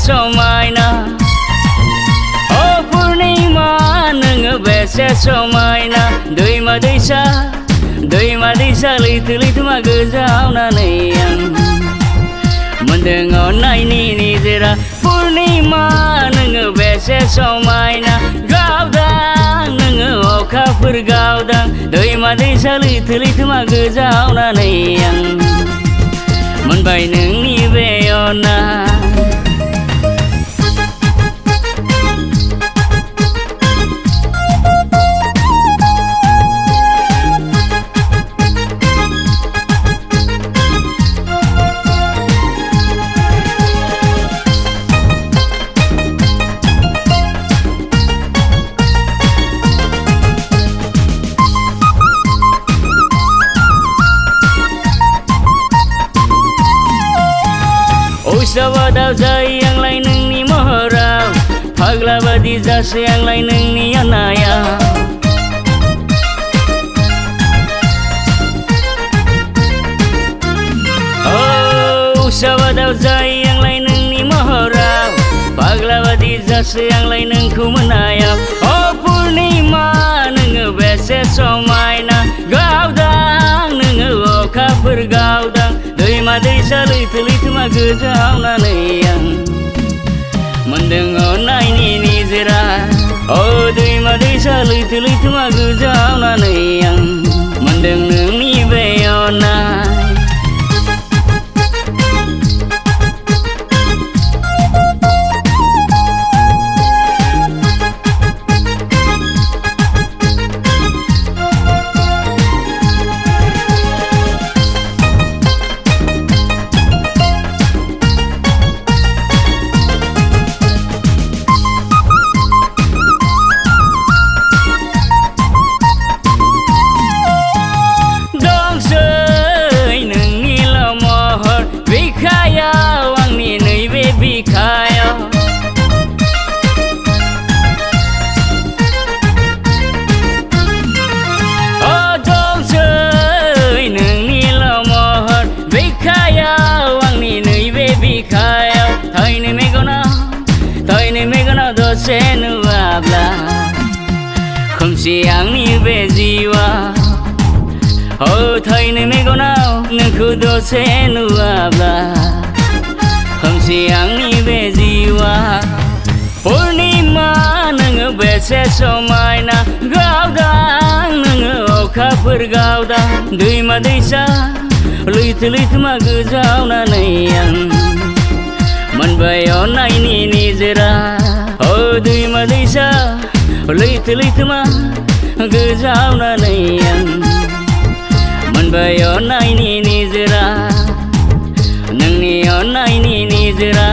समायना पुर्णिमा नोङो बेसे समायना दैमा दैसा लैथो लैथोमा गोजावनानै आं मोनदों अननायनि निजोरा पुर्णिमा नोङो बेसे समायना गावदां नोङो अखाफोर गावदां दैमा दैसा लैथो लैथोमा गोजावनानै आं मोनबाय नोंनि बे अननाय Usawadaw जायो आंलाय नोंनि महराव फाग्ला बादि जासै आंलाय नोंनि अननायाव usawadaw जायो आंलाय नोंनि महराव फाग्ला बादि जासै आंलाय नोंखौ मोनायाव पुर्णिमा नोङो बेसे समायना गावदां नोङो अखाफोर गावदां दैमा दैसा लैथो लैथोमा गोजावनानै आं मोनदों अननायनि निजोरा दैमा दैसा लैथो लैथोमा गोजावनानै आं मोनदों नोंनि बे अननाय आंनि नैबे बिखायाव दंसै नोंनि महर बिखायाव आंनि नैबे बिखायाव थायनै मेगनाव दसे नुवाब्ला खोमसि आंनि बे जिउआ थायनै मेगनाव नोंखौ दसे नुवाब्ला खोमसि आंनि बे जिउआ पुर्णिमा नोङो बेसे समायना गावदां नोङो अखाफोर गावदां दैमा दैसा लैथो लैथोमा गोजावनानै आं मोनबाय अननायनि निजोरा दैमा दैसा लैथो लैथोमा गोजावनानै आं मोनबाय अननायनि निजोरा नोंनि अननायनि निजोरा